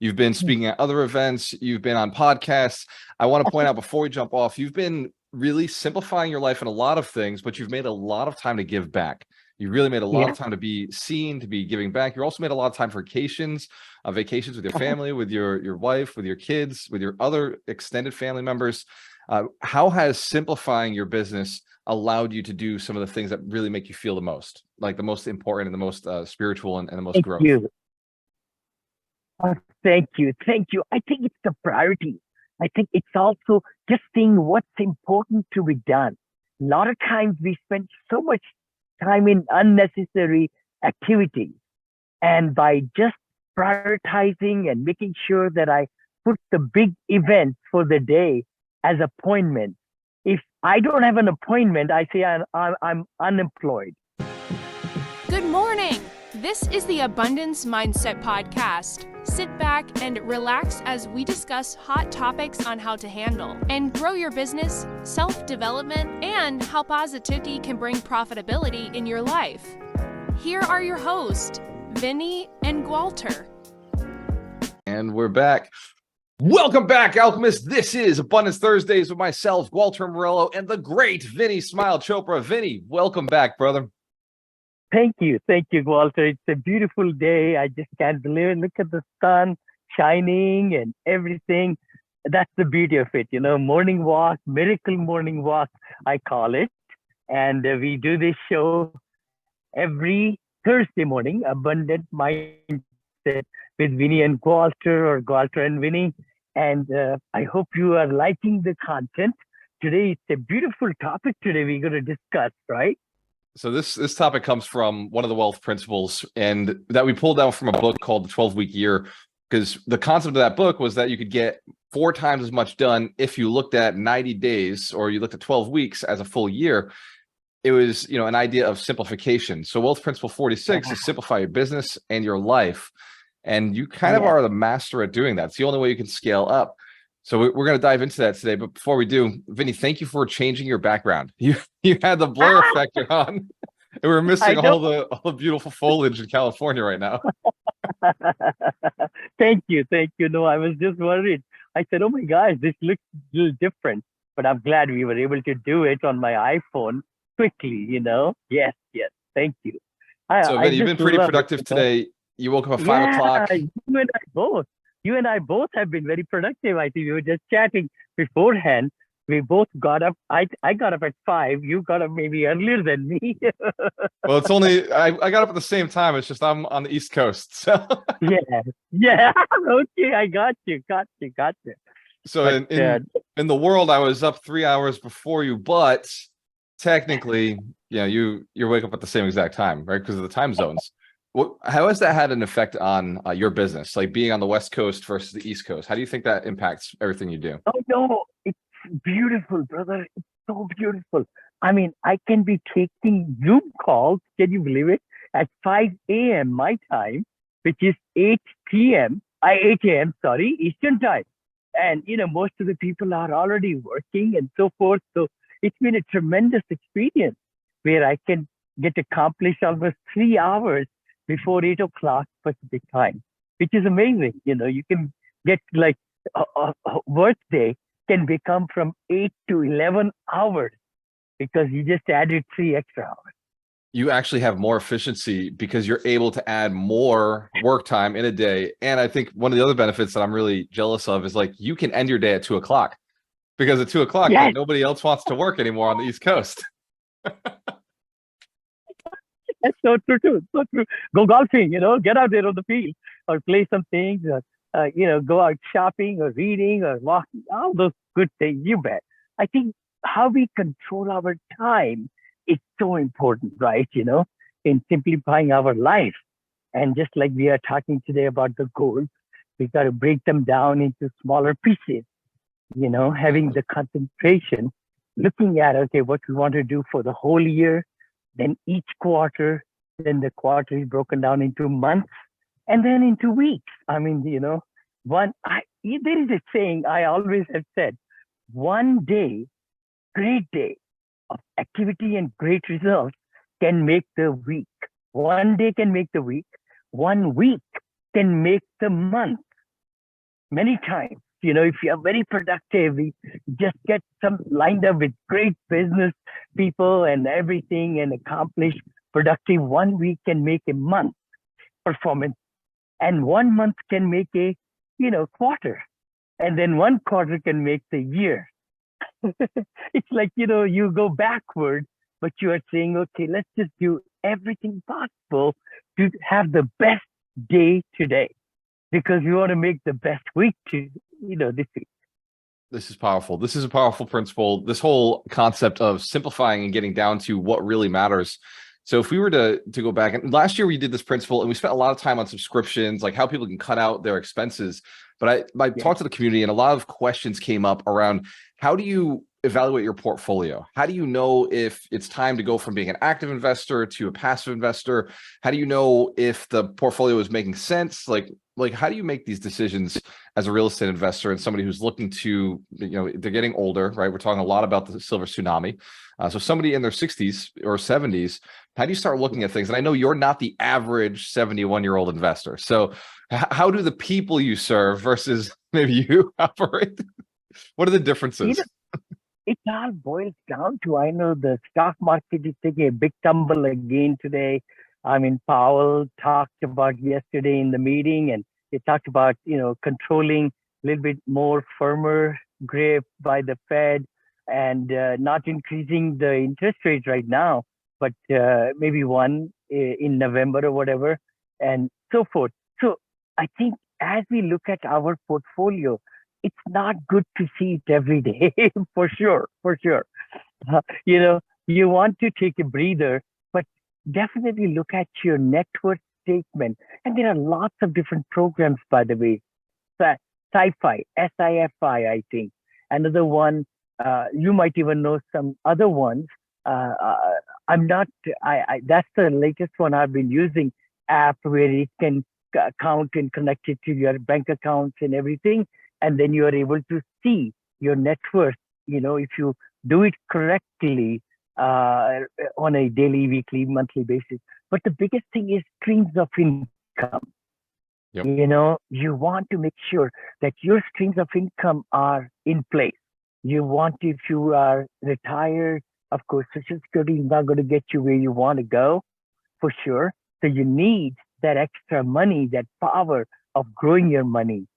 You've been speaking at other events. You've been on podcasts. I want to point out before we jump off, you've been really simplifying your life in a lot of things, but you've made a lot of time to give back. You really made a lot Yeah. of time to be seen, to be giving back. You also made a lot of time for vacations with your family, with your wife, with your kids, with your other extended family members. How has simplifying your business allowed you to do some of the things that really make you feel the most, like the most important and the most spiritual and the most Thank growth? you. Thank you. Thank you. I think it's the priority. I think it's also just seeing what's important to be done. A lot of times we spend so much time in unnecessary activities. And by just prioritizing and making sure that I put the big events for the day as appointments. If I don't have an appointment, I say I'm unemployed. Good morning. This is the Abundance Mindset Podcast. Sit back and relax as we discuss hot topics on how to handle and grow your business, self-development, and how positivity can bring profitability in your life. Here are your hosts, Vinney and Gualter. And we're back. Welcome back, Alchemists. This is Abundance Thursdays with myself, Gualter Amarelo, and the great Vinney Chopra. Vinney, welcome back, brother. Thank you, Gualter. It's a beautiful day. I just can't believe it. Look at the sun shining and everything. That's the beauty of it, morning walk, miracle morning walk, I call it. And we do this show every Thursday morning, Abundant Mindset with Vinney and Gualter, or Gualter and Vinney. And I hope you are liking the content. Today, it's a beautiful topic today we're going to discuss, right? So this topic comes from one of the wealth principles, and that we pulled down from a book called The 12-Week Year, because the concept of that book was that you could get 4 times as much done if you looked at 90 days or you looked at 12 weeks as a full year. It was, an idea of simplification. So wealth principle 46 is simplify your business and your life. And you kind of are the master at doing that. It's the only way you can scale up. So we're going to dive into that today. But before we do, Vinney, thank you for changing your background. You had the blur effect on, and we're missing all the beautiful foliage in California right now. Thank you. No, I was just worried. I said, oh my gosh, this looks a little different. But I'm glad we were able to do it on my iPhone quickly, Yes. Thank you. So Vinney, you've been pretty productive today. You woke up at 5 o'clock. You and I both have been very productive. I think we were just chatting beforehand. We both got up. I got up at 5. You got up maybe earlier than me. Well, it's only I got up at the same time. It's just I'm on the East Coast. So yeah. Okay, I got you. So but, in the world, I was up 3 hours before you, but technically, you wake up at the same exact time, right? Because of the time zones. How has that had an effect on your business, like being on the West Coast versus the East Coast? How do you think that impacts everything you do? Oh, no, it's beautiful, brother. It's so beautiful. I mean, I can be taking Zoom calls, can you believe it, at 5 a.m. my time, which is 8 a.m., Eastern time. And, most of the people are already working and so forth. So it's been a tremendous experience where I can get accomplished almost 3 hours before 8 o'clock Pacific time, which is amazing. You can get like a workday can become from 8 to 11 hours because you just added 3 extra hours. You actually have more efficiency because you're able to add more work time in a day. And I think one of the other benefits that I'm really jealous of is like you can end your day at 2 o'clock because at 2 o'clock, nobody else wants to work anymore on the East Coast. That's so true. Go golfing, get out there on the field or play some things, or, go out shopping or reading or walking, all those good things, you bet. I think how we control our time is so important, right? In simplifying our life. And just like we are talking today about the goals, we got to break them down into smaller pieces, having the concentration, looking at, okay, what we want to do for the whole year. Then each quarter, then the quarter is broken down into months and then into weeks. I mean, there is a saying I always have said, one great day of activity and great results can make the week. One day can make the week. 1 week can make the month. many times. If you are very productive, you just get some lined up with great business people and everything and accomplish productive. 1 week can make a month performance, and 1 month can make a, quarter, and then one quarter can make the year. It's like, you go backward, but you are saying, okay, let's just do everything possible to have the best day today because we want to make the best week this week. This is powerful. This is a powerful principle. This whole concept of simplifying and getting down to what really matters. So if we were to go back, and last year we did this principle and we spent a lot of time on subscriptions, like how people can cut out their expenses. But I talked to the community and a lot of questions came up around how do you evaluate your portfolio? How do you know if it's time to go from being an active investor to a passive investor? How do you know if the portfolio is making sense? Like how do you make these decisions as a real estate investor and somebody who's looking to, they're getting older, right? We're talking a lot about the silver tsunami. So somebody in their 60s or 70s, how do you start looking at things? And I know you're not the average 71-year-old investor. So how do the people you serve versus maybe you operate? What are the differences? It all boils down to, I know the stock market is taking a big tumble again today. I mean, Powell talked about yesterday in the meeting, and he talked about, controlling a little bit more firmer grip by the Fed and not increasing the interest rate right now, but maybe one in November or whatever, and so forth. So I think as we look at our portfolio, it's not good to see it every day, for sure. You want to take a breather, but definitely look at your net worth statement. And there are lots of different programs, by the way. SIFI, SIFI, I think. Another one, you might even know some other ones. I'm not, that's the latest one I've been using, app where it can count and connect it to your bank accounts and everything. And then you are able to see your net worth, if you do it correctly on a daily, weekly, monthly basis. But the biggest thing is streams of income. Yep. You want to make sure that your streams of income are in place. You want, if you are retired, of course, Social Security is not going to get you where you want to go, for sure. So you need that extra money, that power of growing your money.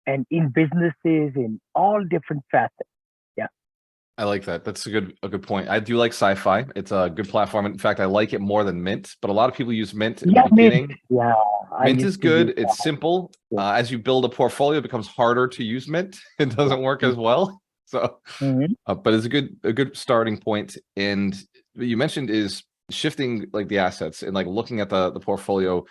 And in businesses, in all different facets. Yeah. I like that. That's a good point. I do like SciFi. It's a good platform. In fact, I like it more than Mint, but a lot of people use Mint in the beginning. Mint. Yeah. Mint is good. It's simple. As you build a portfolio, it becomes harder to use Mint. It doesn't work as well. So, but it's a good starting point. And what you mentioned is shifting like the assets and like looking at the portfolio.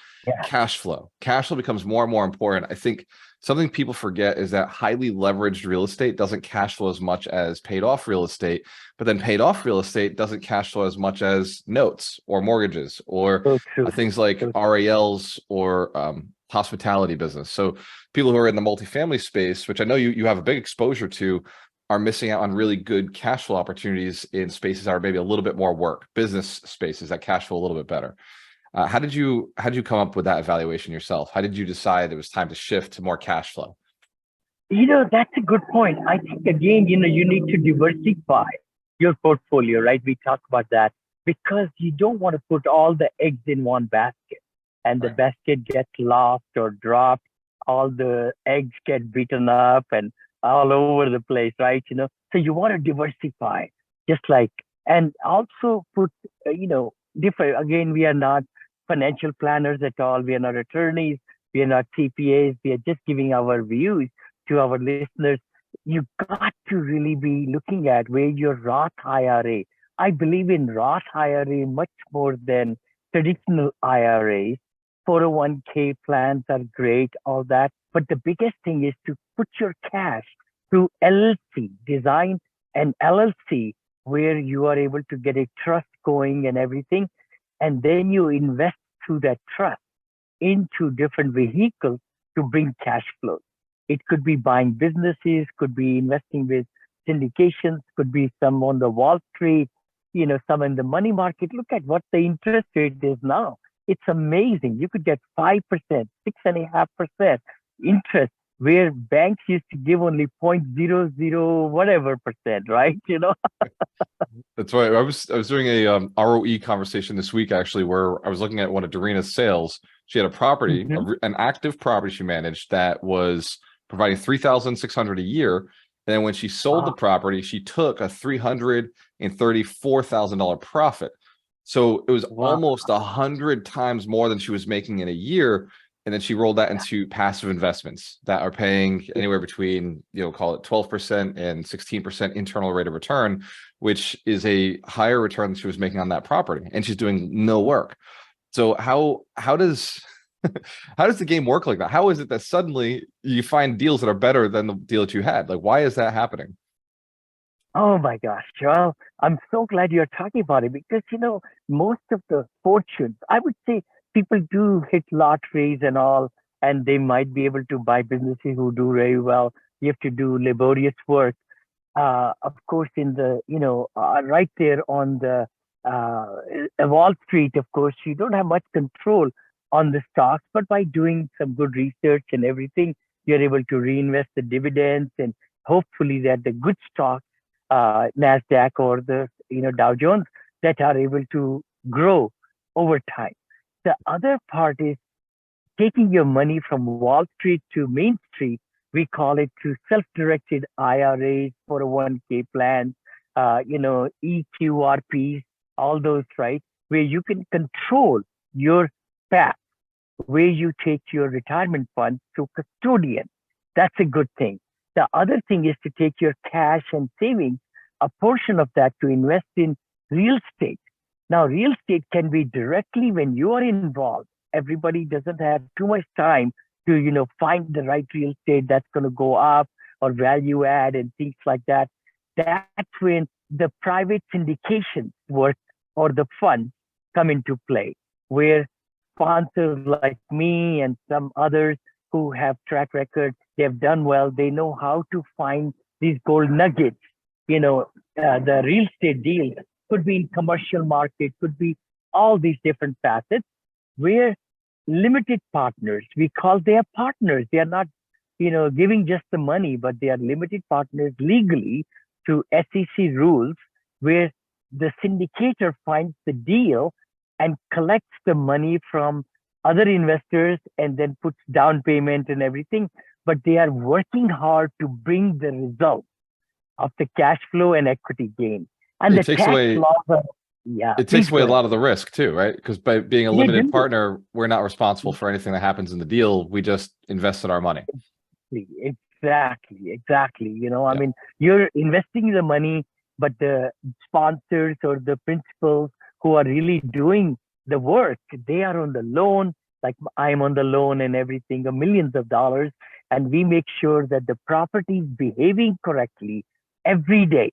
Cash flow becomes more and more important. I think something people forget is that highly leveraged real estate doesn't cash flow as much as paid off real estate, but then paid off real estate doesn't cash flow as much as notes or mortgages or things like RALs or hospitality business. So people who are in the multifamily space, which I know you have a big exposure to, are missing out on really good cash flow opportunities in spaces that are maybe a little bit more work, business spaces that cash flow a little bit better. How did you come up with that evaluation yourself? How did you decide it was time to shift to more cash flow? That's a good point. I think, again, you need to diversify your portfolio, right? We talked about that because you don't want to put all the eggs in one basket and the basket gets lost or dropped. All the eggs get beaten up and all over the place, right? So you want to diversify, and also put, different. Again, we are not financial planners at all. We are not attorneys. We are not CPAs. We are just giving our views to our listeners. You got to really be looking at where your Roth IRA. I believe in Roth IRA much more than traditional IRAs. 401k plans are great, all that. But the biggest thing is to put your cash through LLC, design an LLC where you are able to get a trust going and everything. And then you invest through that trust into different vehicles to bring cash flows. It could be buying businesses, could be investing with syndications, could be some on the Wall Street, some in the money market. Look at what the interest rate is now. It's amazing. You could get 5%, 6.5% interest where banks used to give only 0.00 whatever percent, right? That's right. I was doing a ROE conversation this week actually, where I was looking at one of Doreena's sales. She had a property, Mhm. an active property she managed that was providing 3,600 a year. And then when she sold the Wow. property, she took a $334,000 profit. So it was Wow. almost 100 times more than she was making in a year. And then she rolled that into passive investments that are paying anywhere between, call it 12% and 16% internal rate of return, which is a higher return than she was making on that property. And she's doing no work. So how does how does the game work like that? How is it that suddenly you find deals that are better than the deal that you had? Like, why is that happening? Oh my gosh, Joel, I'm so glad you're talking about it because, most of the fortunes, I would say people do hit lotteries and all, and they might be able to buy businesses who do very well. You have to do laborious work. Of course, in the, right there on the Wall Street, of course, you don't have much control on the stocks, but by doing some good research and everything, you're able to reinvest the dividends and hopefully that the good stocks, Nasdaq or the, Dow Jones, that are able to grow over time. The other part is taking your money from Wall Street to Main Street. We call it to self-directed IRAs, 401k plans, EQRPs, all those, right? Where you can control your path, where you take your retirement funds to custodian. That's a good thing. The other thing is to take your cash and savings, a portion of that to invest in real estate. Now, real estate can be directly when you are involved. Everybody doesn't have too much time to, find the right real estate that's going to go up or value add and things like that. That's when the private syndication work or the funds come into play, where sponsors like me and some others who have track record, they have done well. They know how to find these gold nuggets. The real estate deals could be in commercial market, could be all these different facets where limited partners, we call they are partners. They are not, giving just the money, but they are limited partners legally to SEC rules where the syndicator finds the deal and collects the money from other investors and then puts down payment and everything. But they are working hard to bring the result of the cash flow and equity gain. And It the takes tax away laws are, yeah, it please takes away go a ahead. lot of the risk too, right? Because by being a They limited do. partner, we're not responsible for anything that happens in the deal. We just invested our money. Exactly. I Yeah. mean, you're investing the money, but the sponsors or the principals who are really doing the work, they are on the loan, like I'm on the loan and everything, of millions of dollars. And we make sure that the property is behaving correctly every day.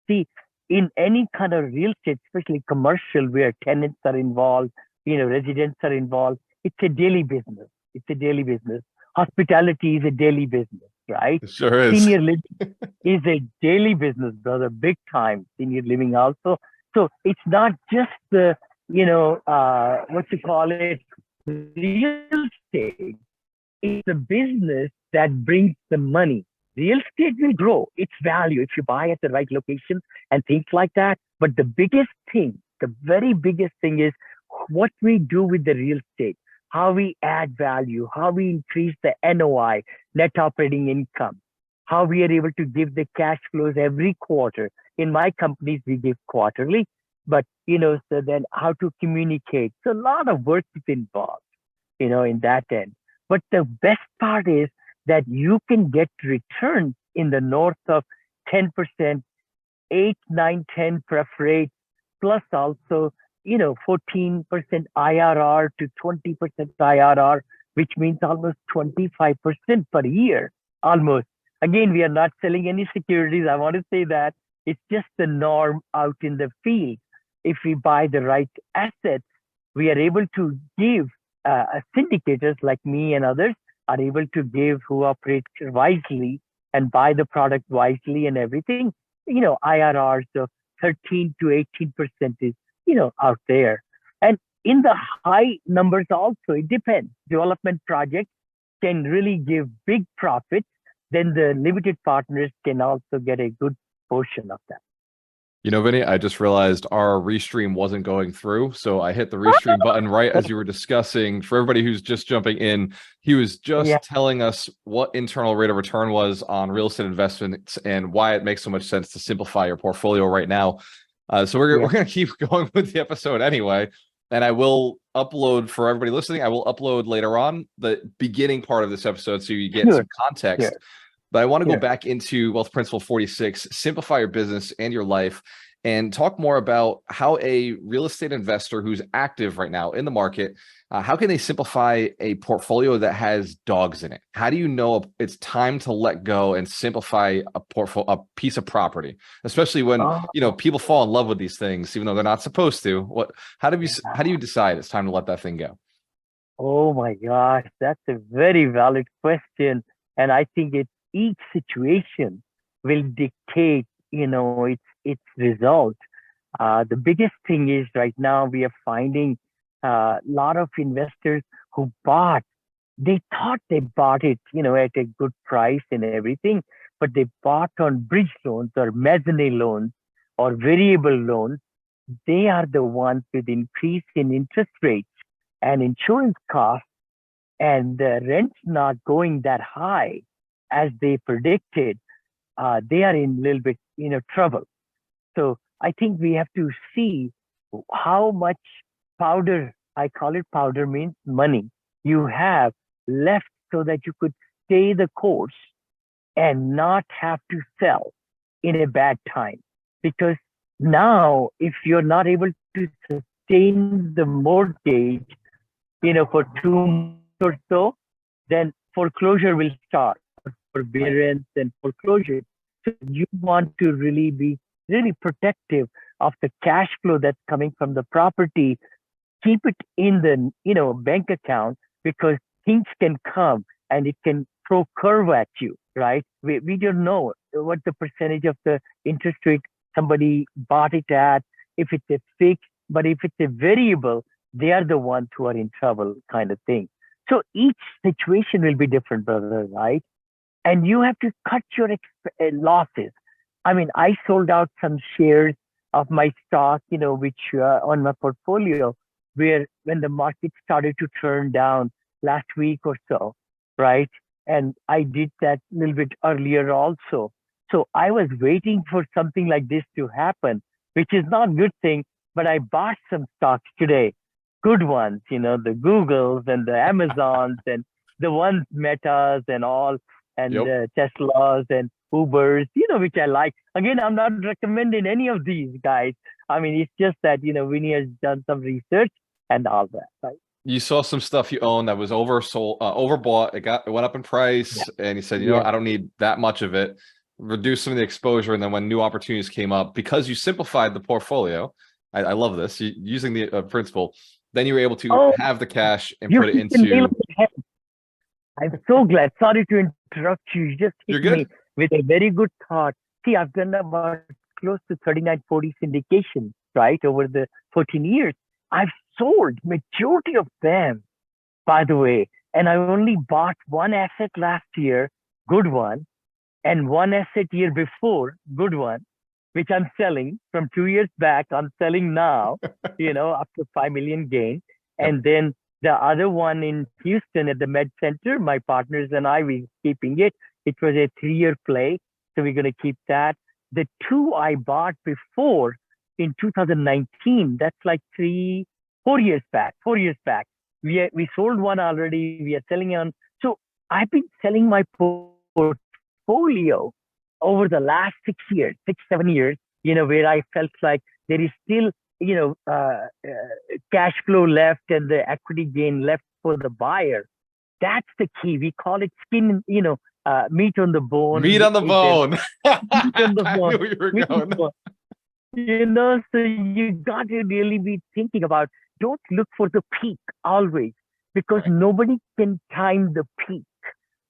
See, in any kind of real estate, especially commercial, where tenants are involved, residents are involved, it's a daily business. It's a daily business. Hospitality is a daily business, right? It sure is. Senior living is a daily business, brother, big time. Senior living also. So it's not just the, what you call it, real estate. It's a business that brings the money. Real estate will grow its value if you buy at the right locations and things like that. But the biggest thing, the very biggest thing is what we do with the real estate, how we add value, how we increase the NOI, net operating income, how we are able to give the cash flows every quarter. In my companies, we give quarterly, but, so then how to communicate. So a lot of work is involved, in that end. But the best part is that you can get returns in the north of 10%, 8, 9, 10 pref rate, plus also, 14% IRR to 20% IRR, which means almost 25% per year, almost. Again, we are not selling any securities. I want to say that it's just the norm out in the field. If we buy the right assets, we are able to give syndicators like me and others are able to give who operate wisely and buy the product wisely and everything. IRRs of 13 to 18% is, out there. And in the high numbers also, it depends. Development projects can really give big profits, then the limited partners can also get a good portion of that. You know, Vinny, I just realized our restream wasn't going through. So I hit the restream button right as you were discussing. For everybody who's just jumping in, he was just Yeah. telling us what internal rate of return was on real estate investments and why it makes so much sense to simplify your portfolio right now. So we're going to keep going with the episode anyway. And I will upload for everybody listening. I will upload later on the beginning part of this episode so you get some context. Sure. But I want to go back into Wealth Principle 46, simplify your business and your life, and talk more about how a real estate investor who's active right now in the market, how can they simplify a portfolio that has dogs in it? How do you know it's time to let go and simplify a piece of property, especially when people fall in love with these things, even though they're not supposed to? How do you decide it's time to let that thing go? Oh my gosh, that's a very valid question, and I think each situation will dictate, its result. The biggest thing is right now we are finding a lot of investors who they thought they bought it, at a good price and everything, but they bought on bridge loans or mezzanine loans or variable loans. They are the ones with increase in interest rates and insurance costs, and the rent's not going that high as they predicted. They are in a little bit, trouble. So I think we have to see how much powder, I call it powder, means money, you have left so that you could stay the course and not have to sell in a bad time. Because now, if you're not able to sustain the mortgage, for 2 months or so, then foreclosure will start. Forbearance and foreclosure. So you want to really be really protective of the cash flow that's coming from the property. Keep it in the bank account, because things can come and it can throw curve at you, right? We don't know what the percentage of the interest rate somebody bought it at, if it's a fixed, but if it's a variable, they are the ones who are in trouble, kind of thing. So each situation will be different, brother, right? And you have to cut your losses. I mean, I sold out some shares of my stock, which on my portfolio, where when the market started to turn down last week or so, right? And I did that a little bit earlier also. So I was waiting for something like this to happen, which is not a good thing, but I bought some stocks today, good ones, the Googles and the Amazons and the ones Metas and all, and Teslas and Ubers, which I like. Again, I'm not recommending any of these guys. I mean, it's just that, Vinney has done some research and all that, right? You saw some stuff you own that was overbought. It went up in price, and you said, I don't need that much of it. Reduce some of the exposure, and then when new opportunities came up, because you simplified the portfolio, I love this, using the principle, then you were able to have the cash and put it into. I'm so glad. Sorry to interrupt you. You just hit me with a very good thought. See, I've done about close to 39-40 syndications, right, over the 14 years. I've sold majority of them, by the way, and I only bought one asset last year, good one, and one asset year before, good one, which I'm selling from 2 years back. I'm selling now, up to 5 million gain, and then the other one in Houston at the Med Center, my partners and I, we're keeping it. It was a 3-year play, so we're going to keep that. The two I bought before in 2019, that's like 4 years back. We sold one already. We are selling on. So I've been selling my portfolio over the last 7 years, where I felt like there is still cash flow left and the equity gain left for the buyer. That's the key. We call it skin, meat on the bone. Meat on the bone. Meat on the bone. I knew you were going. So you got to really be thinking about, don't look for the peak always, because nobody can time the peak.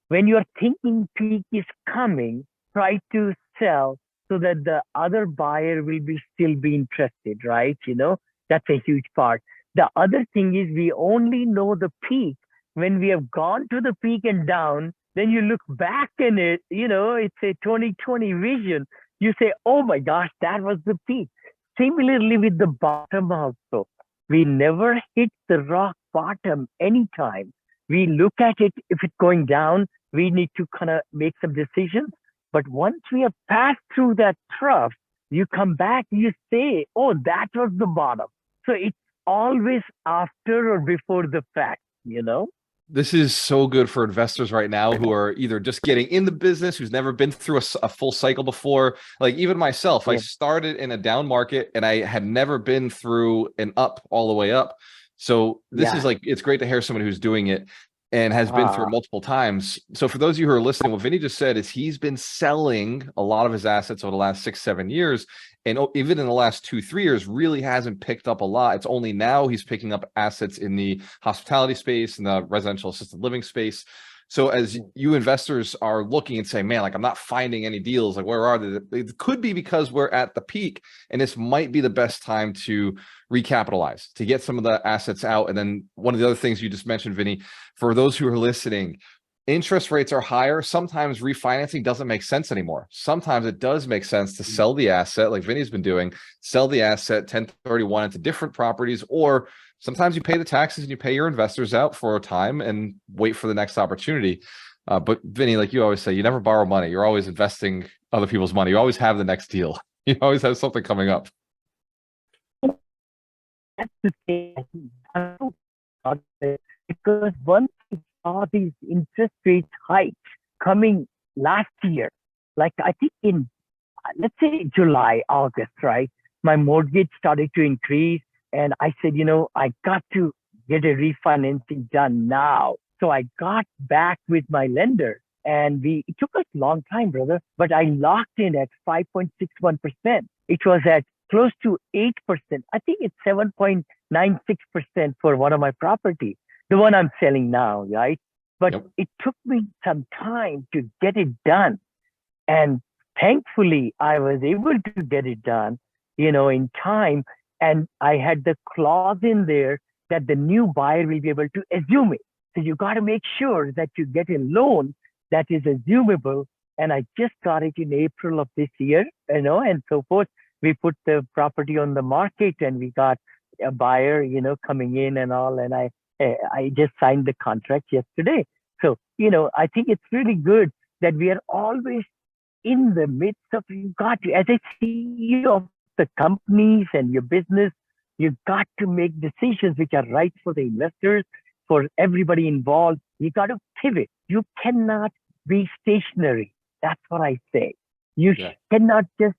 When you're thinking peak is coming, try to sell so that the other buyer will still be interested, right? That's a huge part. The other thing is we only know the peak when we have gone to the peak and down, then you look back in it, it's a 2020 vision. You say, oh my gosh, that was the peak. Similarly with the bottom also. We never hit the rock bottom anytime. We look at it, if it's going down, we need to kind of make some decisions. But once we have passed through that trough, you come back, you say, oh, that was the bottom. So it's always after or before the fact. This is so good for investors right now who are either just getting in the business, who's never been through a full cycle before. Like even myself, I started in a down market and I had never been through an up all the way up. So this is like, it's great to hear someone who's doing it and has been through it multiple times. So for those of you who are listening, what Vinney just said is he's been selling a lot of his assets over the last 6-7 years. And even in the last 2-3 years, really hasn't picked up a lot. It's only now he's picking up assets in the hospitality space and the residential assisted living space. So as you investors are looking and saying, man, like I'm not finding any deals, like where are they? It could be because we're at the peak and this might be the best time to recapitalize, to get some of the assets out. And then one of the other things you just mentioned, Vinney, for those who are listening, interest rates are higher. Sometimes refinancing doesn't make sense anymore. Sometimes it does make sense to sell the asset like Vinney's been doing, sell the asset 1031 into different properties, or sometimes you pay the taxes and you pay your investors out for a time and wait for the next opportunity. But Vinney, like you always say, you never borrow money. You're always investing other people's money. You always have the next deal. You always have something coming up. That's the thing. Because once we saw these interest rate hikes coming last year, like I think in, let's say July, August, right? My mortgage started to increase. And I said, I got to get a refinancing done now. So I got back with my lender and it took us a long time, brother, but I locked in at 5.61%. It was at close to 8%. I think it's 7.96% for one of my properties, the one I'm selling now, right? But it took me some time to get it done. And thankfully, I was able to get it done, in time. And I had the clause in there that the new buyer will be able to assume it. So you got to make sure that you get a loan that is assumable. And I just got it in April of this year, and so forth. We put the property on the market and we got a buyer, coming in and all. And I just signed the contract yesterday. So, I think it's really good that we are always in the midst of, as a CEO of the companies and your business, you've got to make decisions which are right for the investors, for everybody involved. You got to pivot. You cannot be stationary. That's what I say. You cannot just,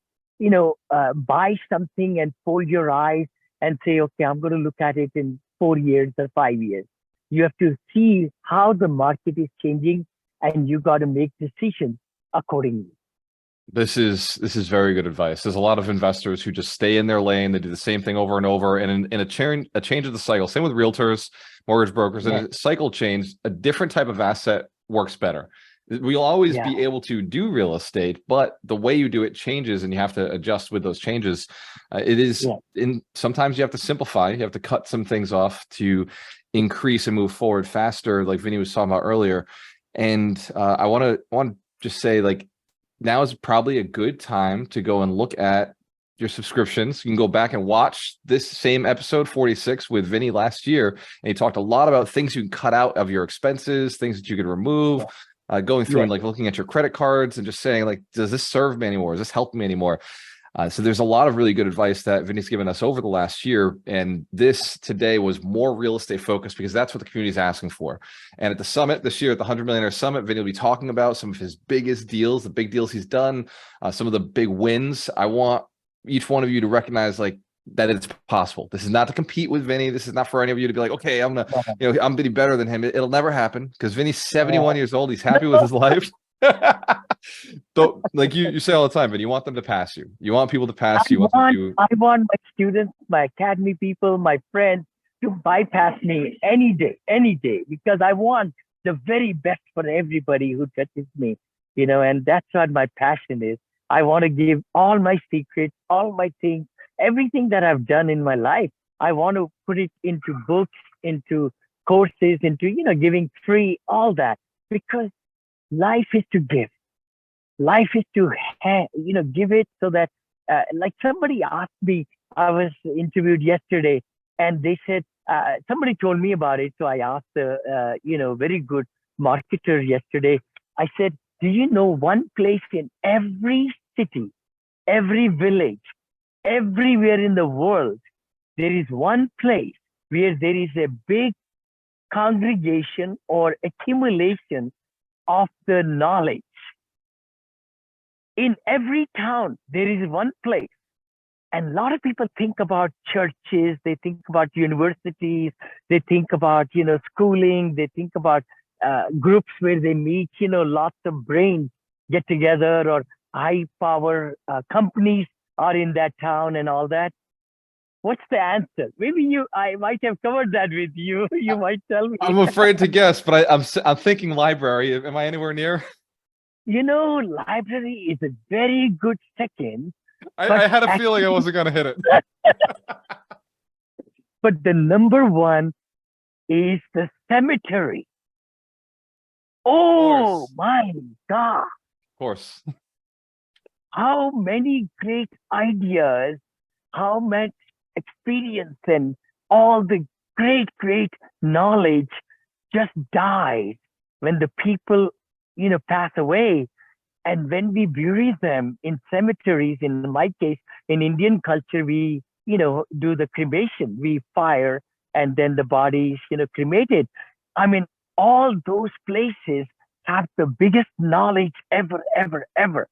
buy something and fold your eyes and say, okay, I'm going to look at it in 4 years or 5 years. You have to see how the market is changing and you got to make decisions accordingly. This is very good advice. There's a lot of investors who just stay in their lane. They do the same thing over and over. And in a change of the cycle, same with realtors, mortgage brokers, in a cycle change, a different type of asset works better. We'll always be able to do real estate, but the way you do it changes and you have to adjust with those changes. Sometimes you have to simplify. You have to cut some things off to increase and move forward faster, like Vinney was talking about earlier. And I want to just say, like, now is probably a good time to go and look at your subscriptions. You can go back and watch this same episode 46 with Vinney last year. And he talked a lot about things you can cut out of your expenses, things that you could remove, going through and like looking at your credit cards and just saying, like, does this serve me anymore? Does this help me anymore? So there's a lot of really good advice that Vinney's given us over the last year. And this today was more real estate focused because that's what the community is asking for. And at the summit this year, at the 100 Millionaire Summit, Vinney will be talking about some of his biggest deals, the big deals he's done, some of the big wins. I want each one of you to recognize, like, that it's possible. This is not to compete with Vinney. This is not for any of you to be like, okay, I'm Vinney better than him. It'll never happen because Vinney's 71 years old. He's happy with his life. So, like you say all the time, but you want them to pass you. You want people to pass you. I want my students, my academy people, my friends to bypass me any day, because I want the very best for everybody who touches me, and that's what my passion is. I want to give all my secrets, all my things, everything that I've done in my life. I want to put it into books, into courses, into, giving free, all that, because life is to give. Life is to, give it so that, like somebody asked me, I was interviewed yesterday, and they said, somebody told me about it. So I asked the, very good marketer yesterday. I said, do you know one place in every city, every village, everywhere in the world, there is one place where there is a big congregation or accumulation of the knowledge. In every town, there is one place. And a lot of people think about churches, they think about universities, they think about, schooling, they think about groups where they meet, lots of brains get together, or high power companies are in that town and all that. What's the answer? Maybe I might have covered that with you. You might tell me. I'm afraid to guess, but I'm thinking library. Am I anywhere near? Library is a very good second. I had a feeling I wasn't going to hit it. But the number one is the cemetery. Oh my God. Of course. How many great ideas, how much experience, and all the great, great knowledge just dies when the people, pass away. And when we bury them in cemeteries, in my case, in Indian culture, we, do the cremation. We fire, and then the body is, cremated. I mean, all those places have the biggest knowledge ever, ever, ever.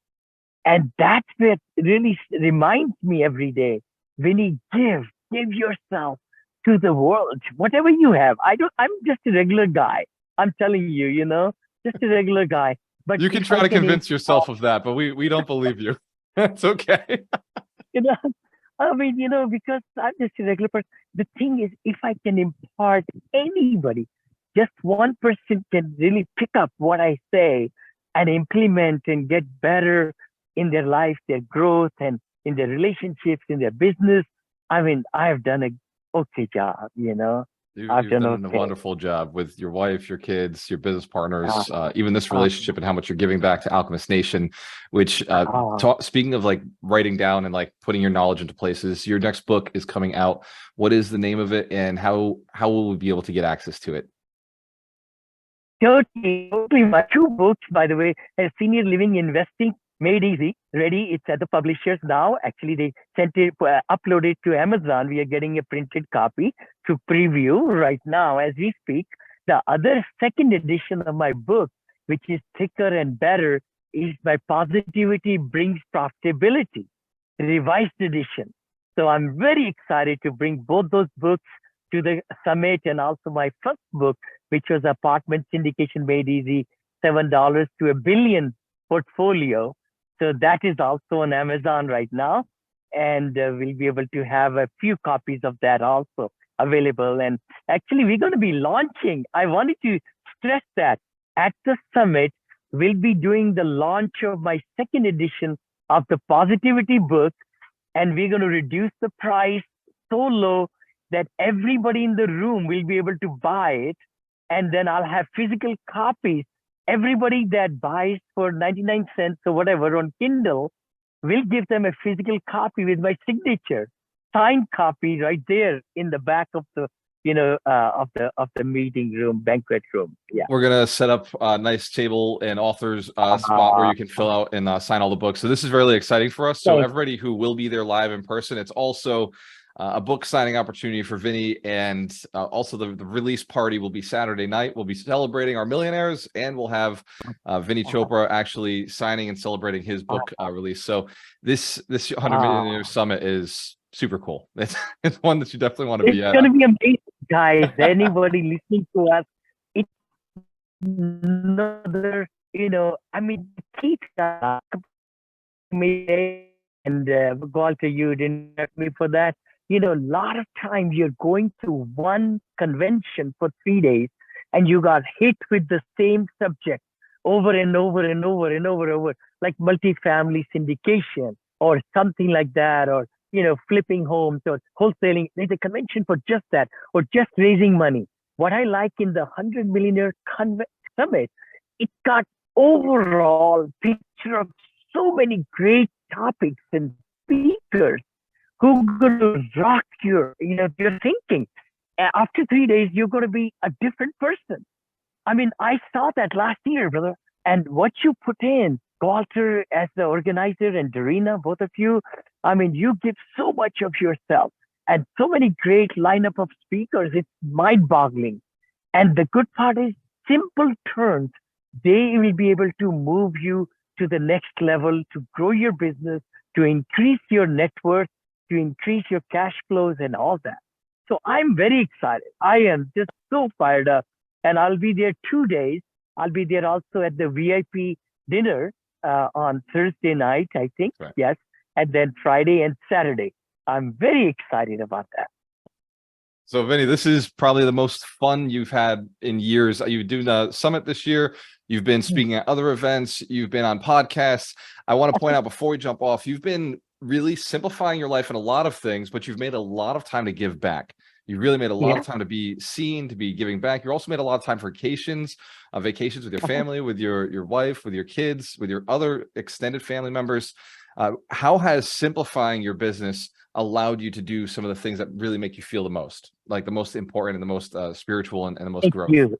And that's what really reminds me every day. Vinny, give yourself to the world, whatever you have. I'm just a regular guy. I'm telling you, just a regular guy. But you can try to convince yourself of that, but we don't believe you. It's okay. Because I'm just a regular person. The thing is, if I can impart anybody, just one person can really pick up what I say and implement and get better in their life, their growth, and in their relationships, in their business. I've done a okay job, You've done a wonderful job with your wife, your kids, your business partners, even this relationship, and how much you're giving back to Alchemist Nation, which speaking of like writing down and like putting your knowledge into places, your next book is coming out. What is the name of it, and how will we be able to get access to it? Totally. My two books, by the way, Senior Living Investing Made Easy, ready. It's at the publishers now. Actually, they sent it, uploaded to Amazon. We are getting a printed copy to preview right now as we speak. The other second edition of my book, which is thicker and better, is by Positivity Brings Profitability, revised edition. So I'm very excited to bring both those books to the summit, and also my first book, which was Apartment Syndication Made Easy, $7 to $1 billion portfolio. So that is also on Amazon right now, and we'll be able to have a few copies of that also available. And actually, we're going to be launching. I wanted to stress that at the summit, we'll be doing the launch of my second edition of the Positivity book, and we're going to reduce the price so low that everybody in the room will be able to buy it. And then I'll have physical copies. Everybody that buys for 99 cents or whatever on Kindle, will give them a physical copy with my signature, signed copy right there in the back of the, of the meeting room, banquet room. Yeah. We're going to set up a nice table and authors spot where you can fill out and sign all the books. So this is really exciting for us. So everybody who will be there live in person, it's also a book signing opportunity for Vinny, and also the release party will be Saturday night. We'll be celebrating our millionaires, and we'll have Vinney Chopra actually signing and celebrating his book release. So this 100 Millionaire Summit is super cool. It's one that you definitely want to be at. It's going to be amazing, guys. Anybody listening to us, it's another, Keith and Gualter, you didn't have me for that. A lot of times you're going to one convention for 3 days and you got hit with the same subject over and over and over and over, like multifamily syndication or something like that, or, flipping homes or wholesaling. There's a convention for just that, or just raising money. what I like in the 100 Millionaire Summit, it got overall picture of so many great topics and speakers who are going to rock your thinking. After 3 days, you're going to be a different person. I mean, I saw that last year, brother. And what you put in, Gualter as the organizer and Darina, both of you, I mean, you give so much of yourself and so many great lineup of speakers. It's mind-boggling. And the good part is simple turns. They will be able to move you to the next level, to grow your business, to increase your net worth, to increase your cash flows and all that. So I'm very excited. I am just so fired up. And I'll be there 2 days. I'll be there also at the VIP dinner on Thursday night, I think. Right. Yes. And then Friday and Saturday. I'm very excited about that. So, Vinney, this is probably the most fun you've had in years. You've doing the summit this year. You've been speaking at other events. You've been on podcasts. I want to point out before we jump off, you've been really simplifying your life in a lot of things, but you've made a lot of time to give back. You really made a lot of time to be seen, to be giving back. You also made a lot of time for vacations with your family, with your wife, with your kids, with your other extended family members. How has simplifying your business allowed you to do some of the things that really make you feel the most, like the most important and the most spiritual and the most growth? Thank you.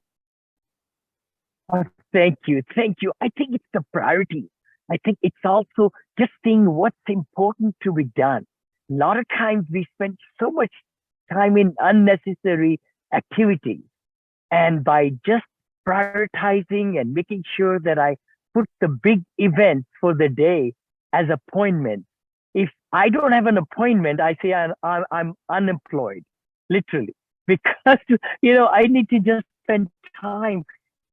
Thank you. Thank you. I think it's the priority. I think it's also just seeing what's important to be done. A lot of times we spend so much time in unnecessary activities. And by just prioritizing and making sure that I put the big events for the day as appointments. If I don't have an appointment, I say I'm unemployed, literally, because I need to just spend time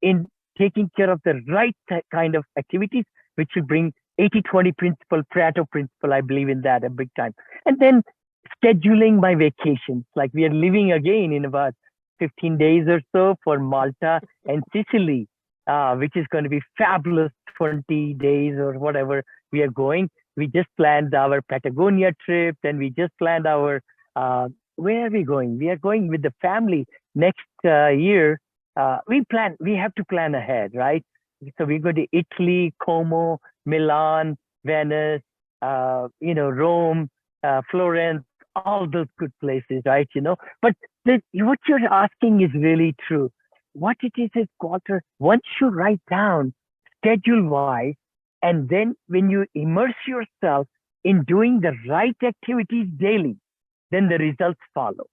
in taking care of the right kind of activities, which will bring 80-20 principle, Pareto principle. I believe in that a big time. And then scheduling my vacations, like we are leaving again in about 15 days or so for Malta and Sicily, which is going to be fabulous 20 days or whatever we are going. We just planned our Patagonia trip, and we just planned our, where are we going? We are going with the family next year. We have to plan ahead, right? So we go to Italy, Como, Milan, Venice, Rome, Florence, all those good places, right? But what you're asking is really true. What it is, Gualter, once you write down schedule-wise, and then when you immerse yourself in doing the right activities daily, then the results follow.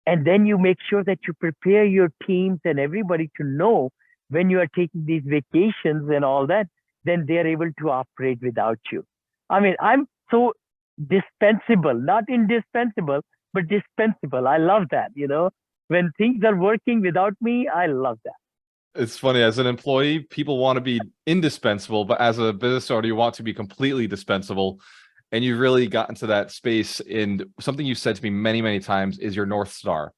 And then you make sure that you prepare your teams and everybody to know when you are taking these vacations and all that, then they're able to operate without you. I mean, I'm so dispensable, not indispensable, but dispensable. I love that, when things are working without me, I love that. It's funny, as an employee, people want to be indispensable, but as a business owner, you want to be completely dispensable. And you really got into that space. And something you said to me many, many times is your North Star.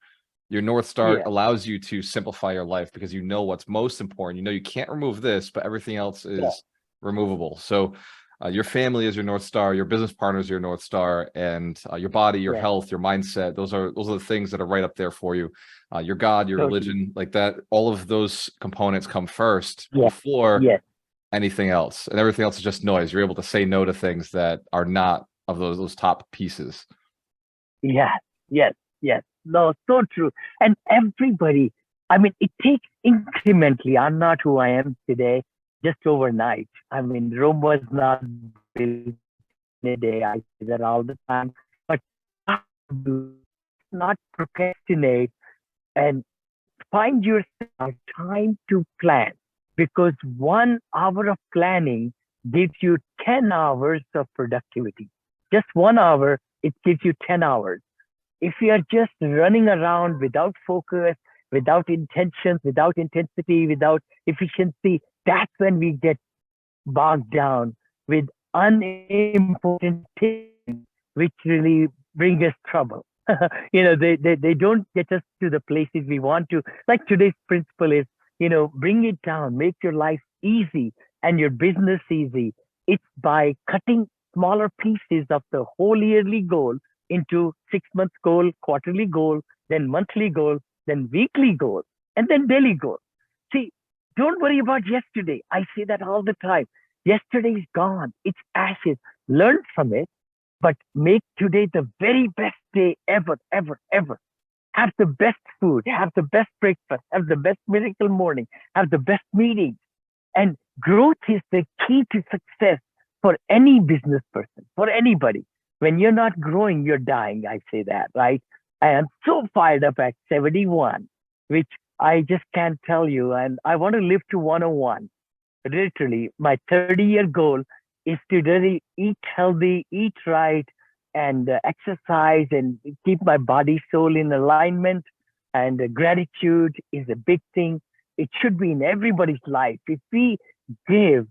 Your North Star allows you to simplify your life because you know what's most important. You can't remove this, but everything else is removable. So your family is your North Star, your business partners are your North Star, and your body, your health, your mindset. Those are the things that are right up there for you. Your God, your religion, like that. All of those components come first before anything else, and everything else is just noise. You're able to say no to things that are not of those top pieces. Yes. No, so true. And everybody, I mean, it takes incrementally. I'm not who I am today just overnight. I mean, Rome was not built in a day. I say that all the time. But not procrastinate and find yourself time to plan, because 1 hour of planning gives you 10 hours of productivity. Just 1 hour, it gives you 10 hours. If you are just running around without focus, without intentions, without intensity, without efficiency, that's when we get bogged down with unimportant things, which really bring us trouble. They don't get us to the places we want to. Like today's principle is, bring it down, make your life easy and your business easy. It's by cutting smaller pieces of the whole yearly goal into 6-month goal, quarterly goal, then monthly goal, then weekly goals, and then daily goals. See, don't worry about yesterday. I say that all the time. Yesterday is gone. It's ashes. Learn from it, but make today the very best day ever, ever, ever. Have the best food, have the best breakfast, have the best miracle morning, have the best meetings. And growth is the key to success for any business person, for anybody. When you're not growing, you're dying. I say that, right? I am so fired up at 71, which I just can't tell you. And I want to live to 101. Literally, my 30-year goal is to really eat healthy, eat right, and exercise and keep my body, soul in alignment. And gratitude is a big thing. It should be in everybody's life. If we give,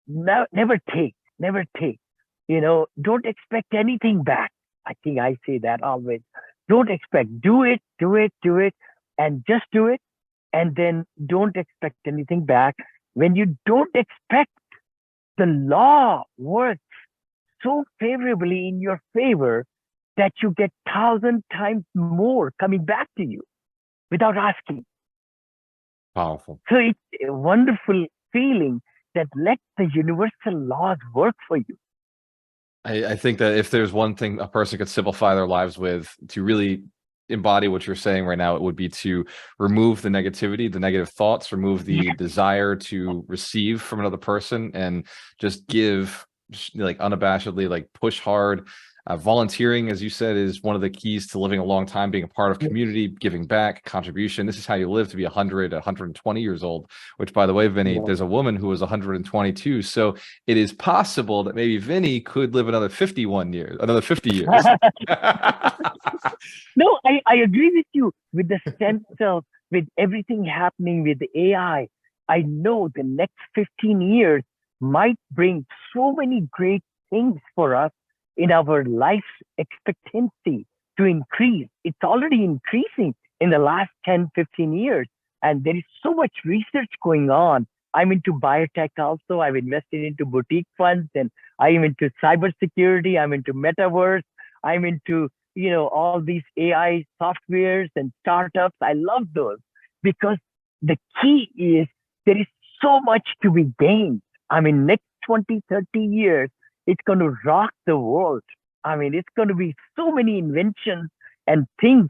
never take, never take. Don't expect anything back. I think I say that always. Don't expect. Do it, do it, do it, and just do it. And then don't expect anything back. When you don't expect, the law works so favorably in your favor that you get 1,000 times more coming back to you without asking. Powerful. So it's a wonderful feeling that let the universal laws work for you. I think that if there's one thing a person could simplify their lives with to really embody what you're saying right now, it would be to remove the negativity, the negative thoughts, remove the desire to receive from another person, and just give, like, unabashedly, like, push hard. Volunteering, as you said, is one of the keys to living a long time, being a part of community, giving back, contribution. This is how you live to be 100, 120 years old, which, by the way, Vinney, there's a woman who was 122. So it is possible that maybe Vinney could live another 51 years, another 50 years. No, I agree with you with the sense of, with everything happening with the AI. I know the next 15 years might bring so many great things for us in our life expectancy to increase. It's already increasing in the last 10, 15 years. And there is so much research going on. I'm into biotech also. I've invested into boutique funds, and I'm into cybersecurity. I'm into metaverse. I'm into, all these AI softwares and startups. I love those because the key is there is so much to be gained. Next 20, 30 years, it's going to rock the world. It's going to be so many inventions and things.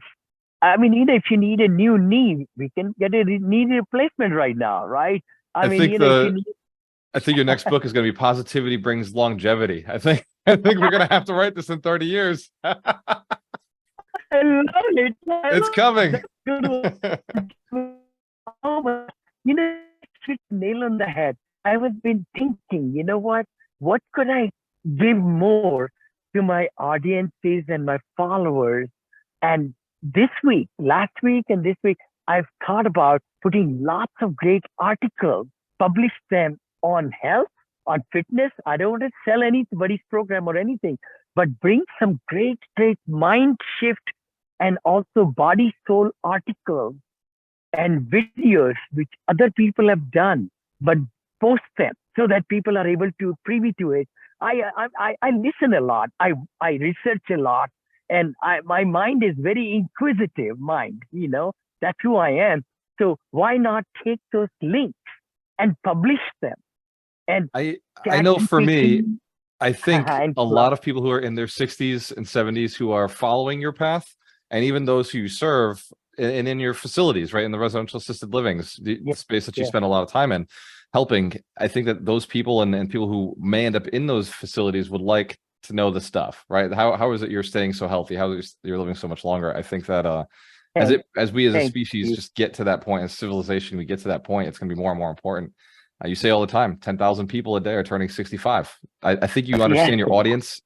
If you need a new knee, we can get a knee replacement right now, right? I think your next book is going to be Positivity Brings Longevity. I think we're going to have to write this in 30 years. I love it. It's coming. Hit the nail on the head. I was been thinking, what could I give more to my audiences and my followers? And this week, last week and this week, I've thought about putting lots of great articles, publish them on health, on fitness. I don't want to sell anybody's program or anything, but bring some great mind shift and also body soul articles and videos which other people have done, but post them so that people are able to privy to it. I listen a lot. I research a lot, and my mind is very inquisitive mind. That's who I am. So why not take those links and publish them? And I know for me, I think a lot of people who are in their 60s and 70s who are following your path, and even those who you serve and in your facilities, right, in the residential assisted livings, the space that you spend a lot of time in helping, I think that those people and people who may end up in those facilities would like to know the stuff, right? How is it you're staying so healthy? How is you're living so much longer? I think that as we as a species just get to that point, as civilization, we get to that point, it's going to be more and more important. You say all the time, 10,000 people a day are turning 65. I think you understand your audience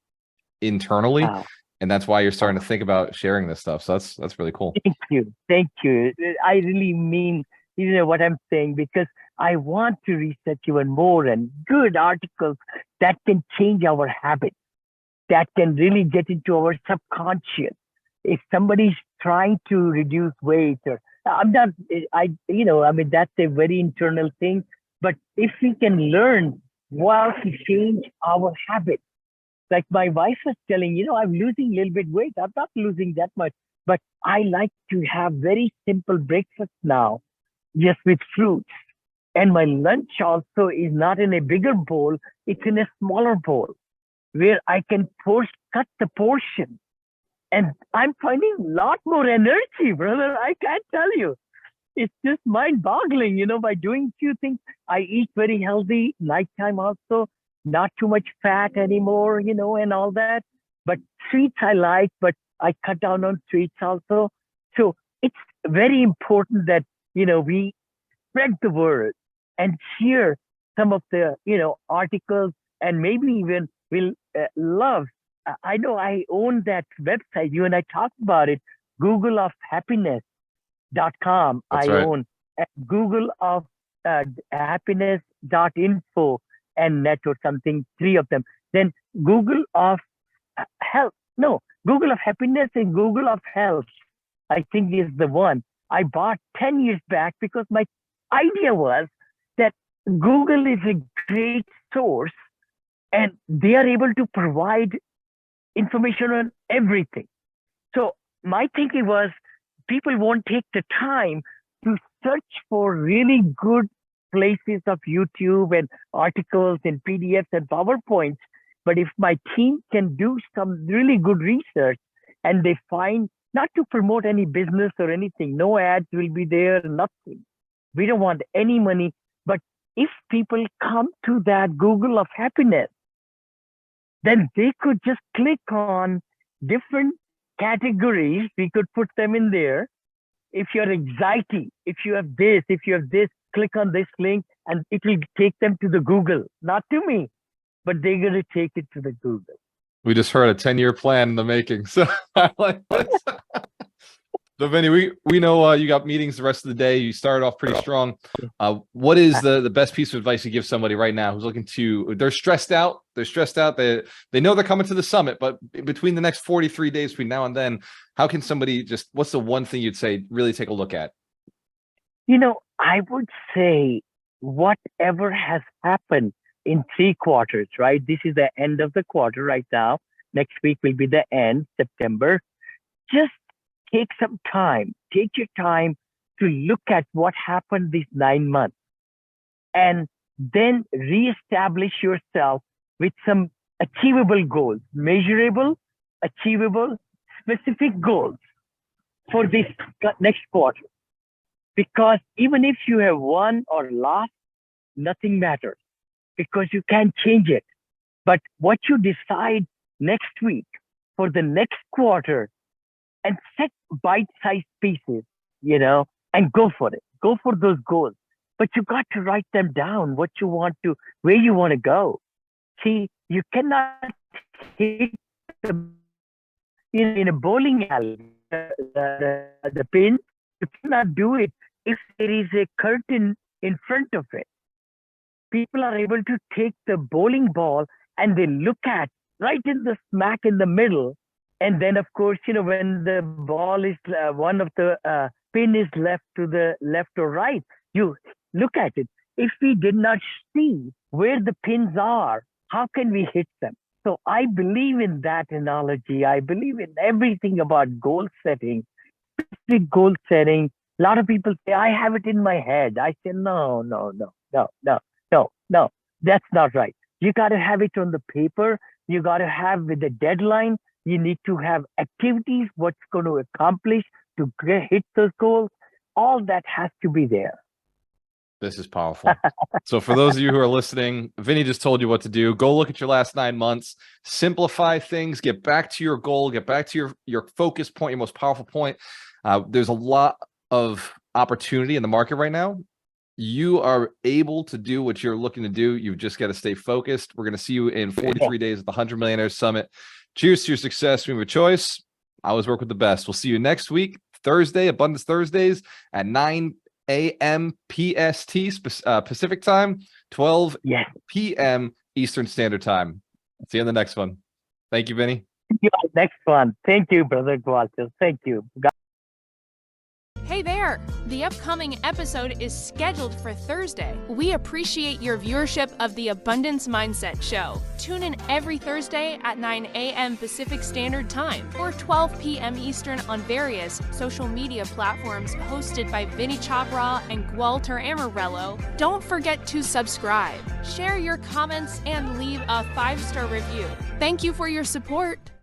internally. Wow. And that's why you're starting to think about sharing this stuff. So that's really cool. Thank you. I really mean, what I'm saying, because I want to research even more and good articles that can change our habits, that can really get into our subconscious. If somebody's trying to reduce weight, or that's a very internal thing. But if we can learn how to change our habits, like my wife was telling, I'm losing a little bit weight. I'm not losing that much. but I like to have very simple breakfast now, just with fruits. And my lunch also is not in a bigger bowl, it's in a smaller bowl where I can cut the portion. And I'm finding a lot more energy, brother. I can't tell you. It's just mind boggling, by doing few things. I eat very healthy, nighttime also, not too much fat anymore, and all that. But sweets I like, but I cut down on sweets also. So it's very important that, we spread the word and share some of the, articles, and maybe even we'll love. I know I own that website. You and I talked about it, googleofhappiness.com. That's I right. own Google of happiness.info and net or something, three of them. Then Google of health. No, Google of happiness and Google of health, I think is the one I bought 10 years back, because my idea was that Google is a great source and they are able to provide information on everything. So my thinking was, people won't take the time to search for really good places of YouTube and articles and PDFs and PowerPoints. But if my team can do some really good research and they find, not to promote any business or anything, no ads will be there, nothing. We don't want any money. But if people come to that Google of happiness, then they could just click on different categories. We could put them in there. If you're anxiety, if you have this, click on this link and it will take them to the Google, not to me, but they're going to take it to the Google. We just heard a 10-year plan in the making. So I like this. So Vinney, we know you got meetings the rest of the day. You started off pretty strong. What is the best piece of advice you give somebody right now who's looking to, they're stressed out. They know they're coming to the summit, but between the next 43 days between now and then, how can somebody what's the one thing you'd say, really take a look at? I would say whatever has happened in 3 quarters, right? This is the end of the quarter right now. Next week will be the end, September. Just take some time. Take your time to look at what happened these 9 months and then reestablish yourself with some achievable goals, measurable, achievable, specific goals for this next quarter. Because even if you have won or lost, nothing matters because you can't change it. But what you decide next week for the next quarter, and set bite-sized pieces, and go for it. Go for those goals. But you got to write them down, where you want to go. See, you cannot hit in a bowling alley, the pin. You cannot do it if there is a curtain in front of it. People are able to take the bowling ball and they look at right in the smack in the middle. And then, of course, when the ball is, one of the pin is left to the left or right, you look at it. If we did not see where the pins are, how can we hit them? So I believe in that analogy. I believe in everything about goal setting. Specific goal setting. A lot of people say, I have it in my head. I say, no. That's not right. You got to have it on the paper. You got to have with the deadline. You need to have activities, what's going to accomplish to hit those goals. All that has to be there. This is powerful. So for those of you who are listening, Vinney just told you what to do. Go look at your last 9 months, simplify things, get back to your goal, get back to your focus point, your most powerful point. There's a lot of opportunity in the market right now. You are able to do what you're looking to do. You've just got to stay focused. We're going to see you in 43 days at the 100 Millionaires Summit. Cheers to your success. We have a choice. I always work with the best. We'll see you next week, Thursday, Abundance Thursdays at 9 a.m. PST, Pacific time, 12 p.m. Eastern Standard Time. See you in the next one. Thank you, Vinney. Next one. Thank you, brother Gualter. Thank you. Hey there. there. The upcoming episode is scheduled for Thursday. We appreciate your viewership of the Abundance Mindset Show. Tune in every Thursday at 9 a.m. Pacific Standard Time or 12 p.m. Eastern on various social media platforms hosted by Vinney Chopra and Gualter Amarelo. Don't forget to subscribe, share your comments, and leave a 5-star review. Thank you for your support.